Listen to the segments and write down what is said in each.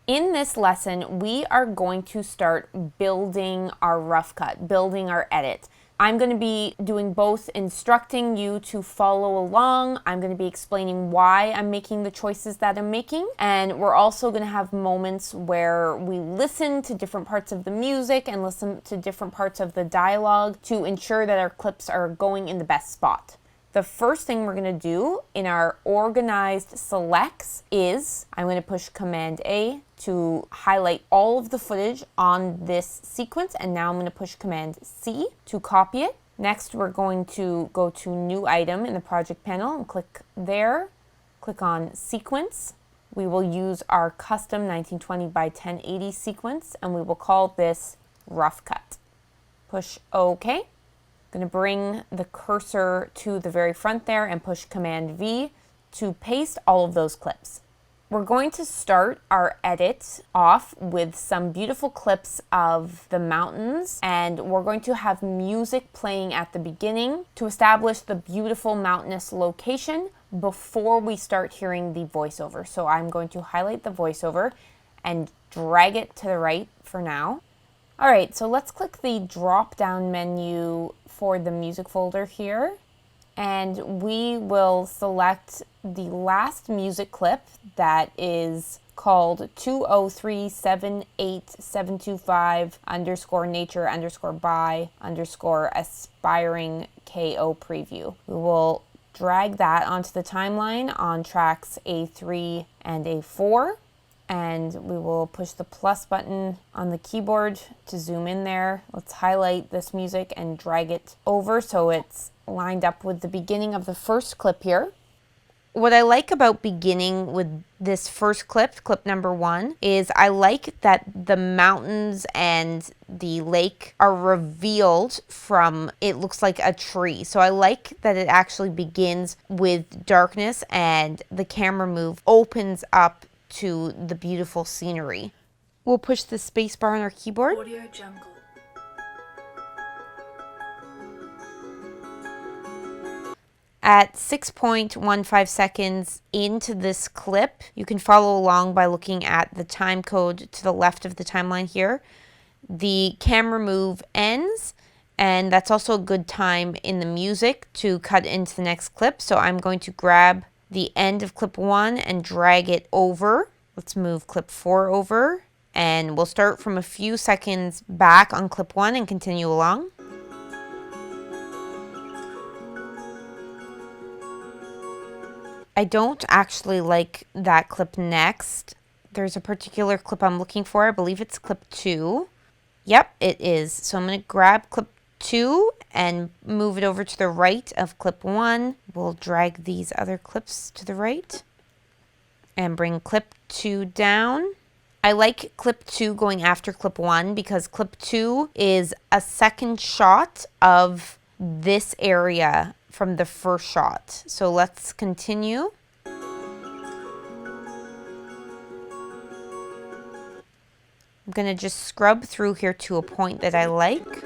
In this lesson, we are going to start building our rough cut, building our edit. I'm going to be doing both instructing you to follow along. I'm going to be explaining why I'm making the choices that I'm making. And we're also going to have moments where we listen to different parts of the music and listen to different parts of the dialogue to ensure that our clips are going in the best spot. The first thing we're going to do in our organized selects is I'm going to push Command A to highlight all of the footage on this sequence, and now I'm going to push Command C to copy it. Next, we're going to go to New Item in the project panel and click there. Click on Sequence. We will use our custom 1920 by 1080 sequence, and we will call this Rough Cut. Push OK. I'm going to bring the cursor to the very front there and push Command V to paste all of those clips. We're going to start our edit off with some beautiful clips of the mountains, and we're going to have music playing at the beginning to establish the beautiful mountainous location before we start hearing the voiceover. So I'm going to highlight the voiceover and drag it to the right for now. All right, so let's click the drop-down menu for the music folder here, and we will select the last music clip that is called 203787255_nature_by_aspiring KO preview. We will drag that onto the timeline on tracks A3 and A4. And we will push the plus button on the keyboard to zoom in there. Let's highlight this music and drag it over so it's lined up with the beginning of the first clip here. What I like about beginning with this first clip, clip number 1, is I like that the mountains and the lake are revealed from, it looks like a tree. So I like that it actually begins with darkness and the camera move opens up to the beautiful scenery. We'll push the space bar on our keyboard. Audio Jungle. At 6.15 seconds into this clip, you can follow along by looking at the time code to the left of the timeline here. The camera move ends, and that's also a good time in the music to cut into the next clip. So I'm going to grab the end of clip 1 and drag it over. Let's move clip 4 over, and we'll start from a few seconds back on clip 1 and continue along. I don't actually like that clip next. There's a particular clip I'm looking for. I believe it's clip 2. Yep, it is. So I'm going to grab clip 2 and move it over to the right of clip 1. We'll drag these other clips to the right and bring clip 2 down. I like clip 2 going after clip 1 because clip 2 is a second shot of this area from the first shot. So let's continue. I'm going to just scrub through here to a point that I like.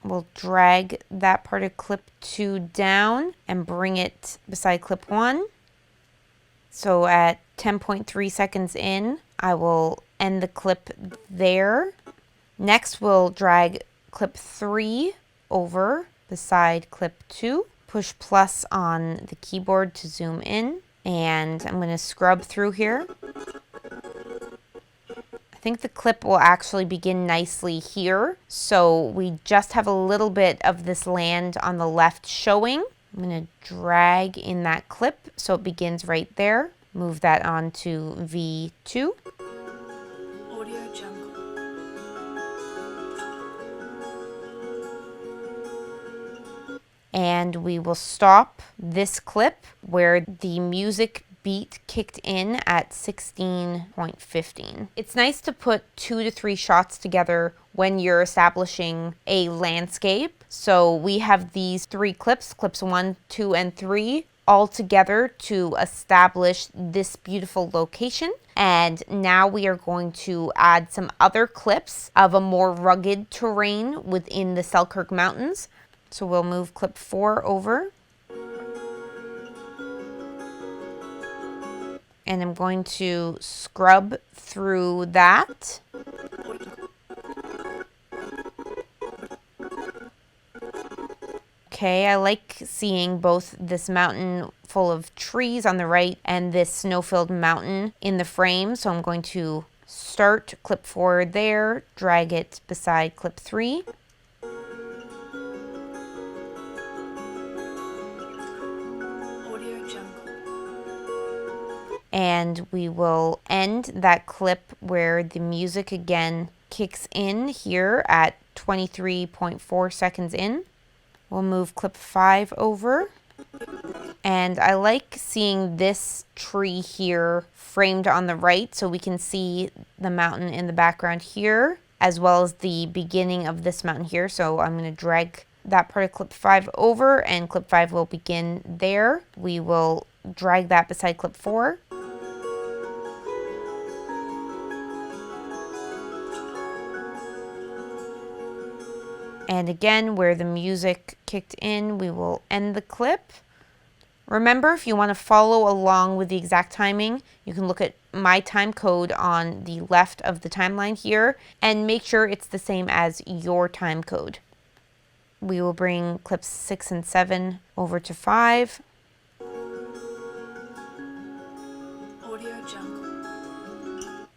We'll drag that part of clip 2 down and bring it beside clip 1. So at 10.3 seconds in, I will end the clip there. Next, we'll drag clip 3 over beside clip 2. Push plus on the keyboard to zoom in. And I'm going to scrub through here. I think the clip will actually begin nicely here. So we just have a little bit of this land on the left showing. I'm going to drag in that clip so it begins right there. Move that on to V2. Audio Jungle. And we will stop this clip where the music beat kicked in at 16.15. It's nice to put 2 to 3 shots together when you're establishing a landscape. So we have these 3 clips, clips 1, 2, and 3, all together to establish this beautiful location. And now we are going to add some other clips of a more rugged terrain within the Selkirk Mountains. So we'll move clip 4 over. And I'm going to scrub through that. Okay, I like seeing both this mountain full of trees on the right and this snow-filled mountain in the frame. So I'm going to start clip 4 there, drag it beside clip 3. Audio Jungle. And we will end that clip where the music again kicks in here at 23.4 seconds in. We'll move clip 5 over. And I like seeing this tree here framed on the right so we can see the mountain in the background here, as well as the beginning of this mountain here. So I'm going to drag that part of clip 5 over, and clip 5 will begin there. We will drag that beside clip 4. And again, where the music kicked in, we will end the clip. Remember, if you want to follow along with the exact timing, you can look at my time code on the left of the timeline here and make sure it's the same as your time code. We will bring clips 6 and 7 over to 5. Audio Jungle.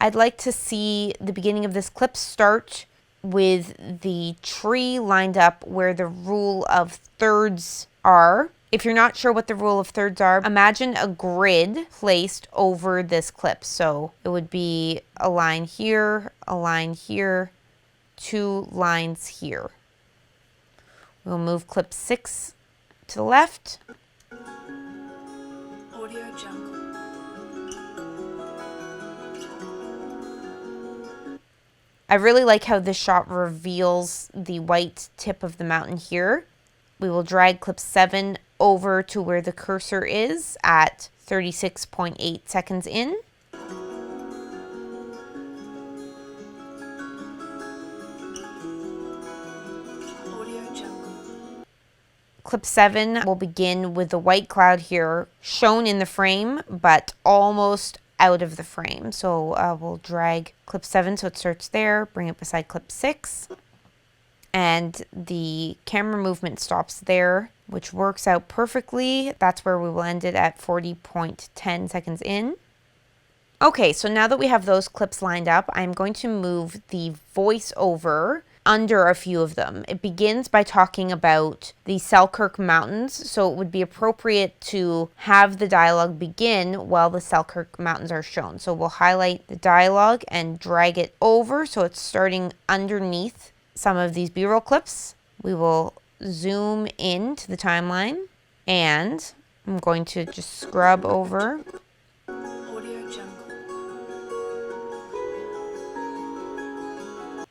I'd like to see the beginning of this clip start with the tree lined up where the rule of thirds are. If you're not sure what the rule of thirds are, imagine a grid placed over this clip. So it would be a line here, 2 lines here. We'll move clip 6 to the left. Audio Jungle. I really like how this shot reveals the white tip of the mountain here. We will drag clip 7 over to where the cursor is at 36.8 seconds in. Audio Jungle. Clip 7 will begin with the white cloud here shown in the frame, but almost out of the frame. So we'll drag clip 7 so it starts there, bring it beside clip 6. And the camera movement stops there, which works out perfectly. That's where we will end it at 40.10 seconds in. Okay, so now that we have those clips lined up, I'm going to move the voiceover under a few of them. It begins by talking about the Selkirk Mountains, so it would be appropriate to have the dialogue begin while the Selkirk Mountains are shown. So we'll highlight the dialogue and drag it over so it's starting underneath some of these B-roll clips. We will zoom in to the timeline, and I'm going to just scrub over. Audio Jungle.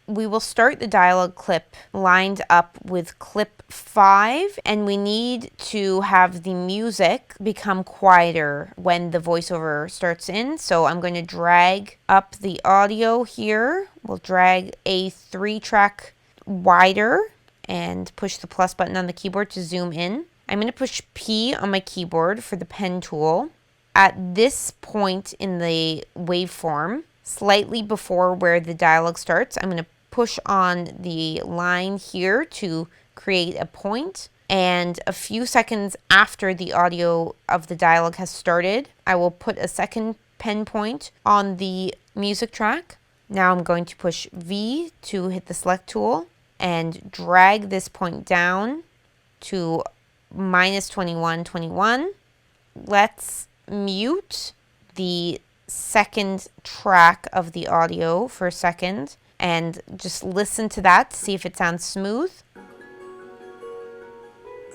We will start the dialogue clip lined up with clip 5, and we need to have the music become quieter when the voiceover starts in. So I'm going to drag up the audio here. We'll drag a 3-track wider and push the plus button on the keyboard to zoom in. I'm going to push P on my keyboard for the pen tool. At this point in the waveform, slightly before where the dialogue starts, I'm going to push on the line here to create a point. And a few seconds after the audio of the dialogue has started, I will put a second pen point on the music track. Now I'm going to push V to hit the select tool and drag this point down to minus 21. Let's mute the second track of the audio for a second and just listen to that to see if it sounds smooth.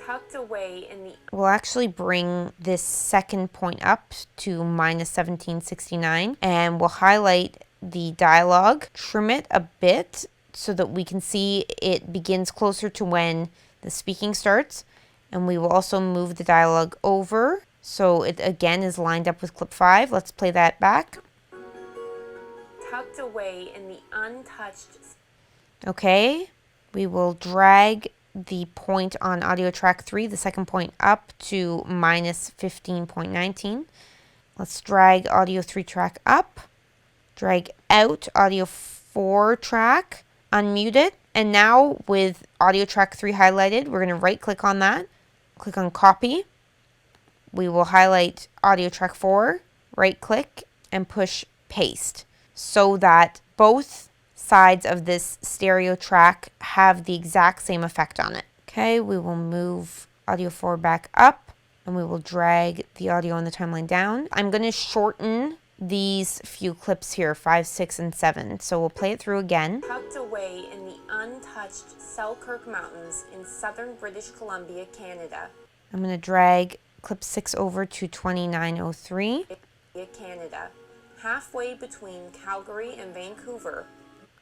Tucked away in the... We'll actually bring this second point up to minus 1769, and we'll highlight the dialogue, trim it a bit so that we can see it begins closer to when the speaking starts. And we will also move the dialogue over so it again is lined up with clip 5. Let's play that back. Tucked away in the untouched... Okay, we will drag the point on audio track 3, the second point, up to minus 15.19. Let's drag audio 3 track up, drag out audio 4 track, unmute it, and now with audio track 3 highlighted, we're going to right click on that, click on copy. We will highlight audio track 4, right click, and push paste so that both sides of this stereo track have the exact same effect on it. Okay, we will move audio 4 back up and we will drag the audio on the timeline down. I'm going to shorten these few clips here, 5, 6, and 7. So we'll play it through again. Tucked away in the untouched Selkirk Mountains in southern British Columbia, Canada. I'm going to drag clip 6 over to 2903. Canada, halfway between Calgary and Vancouver.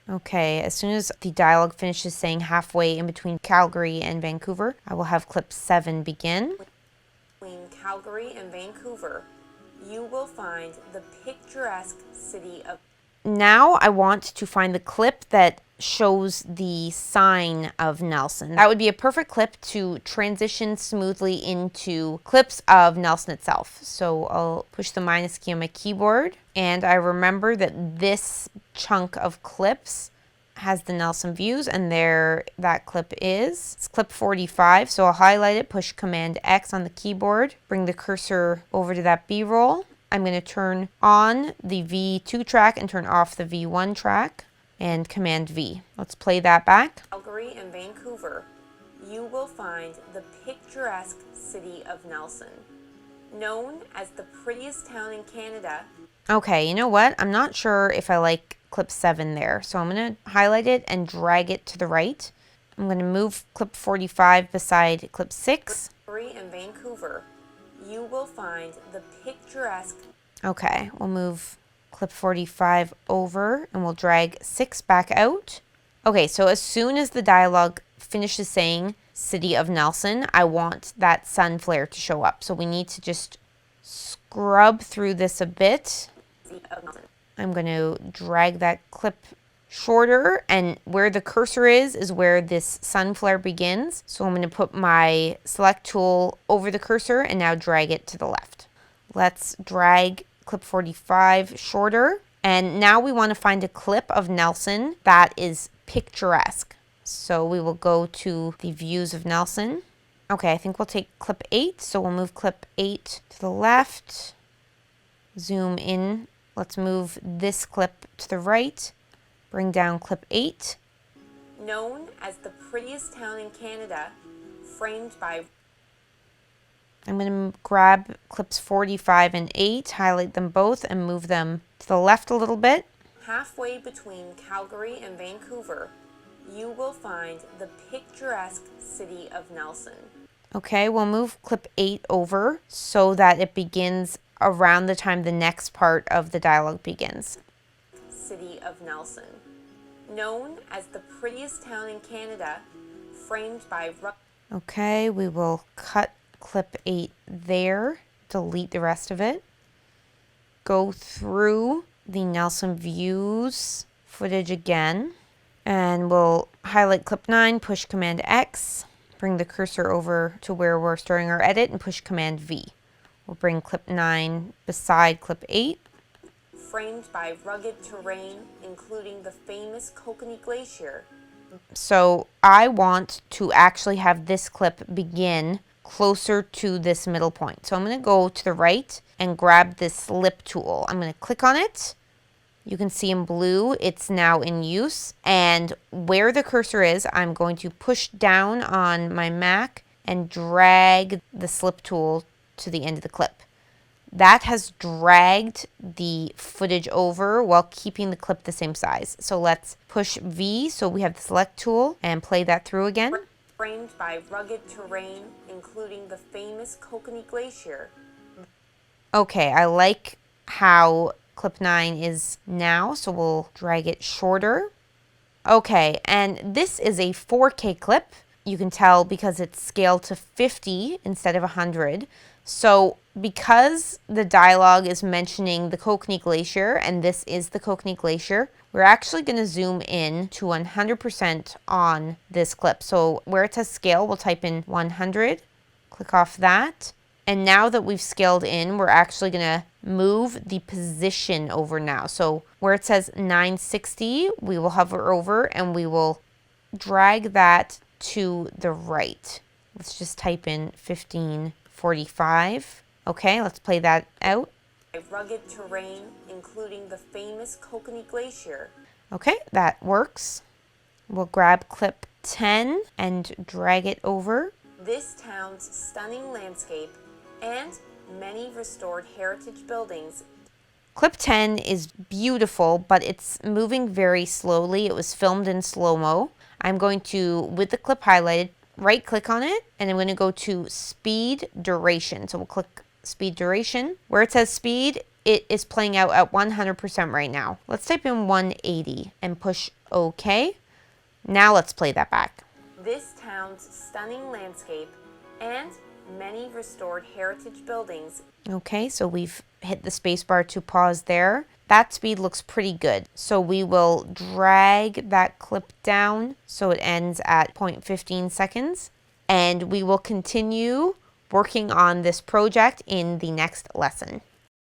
Okay, as soon as the dialogue finishes saying halfway in between Calgary and Vancouver, I will have clip 7 begin. Between Calgary and Vancouver, you will find the picturesque city of... Now I want to find the clip that shows the sign of Nelson. That would be a perfect clip to transition smoothly into clips of Nelson itself. So I'll push the minus key on my keyboard, and I remember that this chunk of clips has the Nelson views, and there that clip is. It's clip 45, so I'll highlight it, push Command X on the keyboard, bring the cursor over to that B-roll. I'm going to turn on the V2 track and turn off the V1 track, and Command V. Let's play that back. Calgary and Vancouver, you will find the picturesque city of Nelson, known as the prettiest town in Canada. Okay, you know what? I'm not sure if I like clip 7 there, so I'm going to highlight it and drag it to the right. I'm going to move clip 45 beside clip 6. Calgary and Vancouver, you will find the picturesque... Okay, we'll move clip 45 over and we'll drag 6 back out. Okay, so as soon as the dialogue finishes saying City of Nelson, I want that sun flare to show up. So we need to just scrub through this a bit. I'm going to drag that clip shorter, and where the cursor is where this sun flare begins. So I'm going to put my select tool over the cursor and now drag it to the left. Let's drag clip 45 shorter, and now we want to find a clip of Nelson that is picturesque. So we will go to the views of Nelson. Okay, I think we'll take clip 8, so we'll move clip 8 to the left, zoom in. Let's move this clip to the right, bring down clip 8. Known as the prettiest town in Canada, framed by... I'm going to grab clips 45 and 8, highlight them both, and move them to the left a little bit. Halfway between Calgary and Vancouver, you will find the picturesque city of Nelson. Okay, we'll move clip 8 over so that it begins around the time the next part of the dialogue begins. City of Nelson. Known as the prettiest town in Canada, framed by... Okay, we will cut clip 8 there, delete the rest of it. Go through the Nelson views footage again, and we'll highlight clip 9, push Command X, bring the cursor over to where we're starting our edit, and push Command V. We'll bring clip 9 beside clip 8. Framed by rugged terrain, including the famous Kokanee Glacier. So I want to actually have this clip begin closer to this middle point. So I'm going to go to the right and grab this lip tool. I'm going to click on it. You can see in blue it's now in use. And where the cursor is, I'm going to push down on my Mac and drag the slip tool to the end of the clip. That has dragged the footage over while keeping the clip the same size. So let's push V so we have the select tool and play that through again. Framed by rugged terrain, including the famous Kokanee Glacier. Okay, I like how clip 9 is now, so we'll drag it shorter. Okay, and this is a 4K clip. You can tell because it's scaled to 50 instead of 100. So because the dialogue is mentioning the Kokanee Glacier, and this is the Kokanee Glacier, we're actually going to zoom in to 100% on this clip. So where it says scale, we'll type in 100, click off that, And now that we've scaled in, we're actually gonna move the position over now. So where it says 960, we will hover over and we will drag that to the right. Let's just type in 1545. Okay, let's play that out. Rugged terrain, including the famous Kokanee Glacier. Okay, that works. We'll grab clip 10 and drag it over. This town's stunning landscape and many restored heritage buildings. Clip 10 is beautiful, but it's moving very slowly. It was filmed in slow-mo. I'm going to, with the clip highlighted, right click on it, and I'm going to go to speed duration. So we'll click speed duration. Where it says speed, it is playing out at 100% right now. Let's type in 180 and push OK. Now let's play that back. This town's stunning landscape and many restored heritage buildings. Okay, so we've hit the spacebar to pause there. That speed looks pretty good. So we will drag that clip down so it ends at 0.15 seconds. And we will continue working on this project in the next lesson.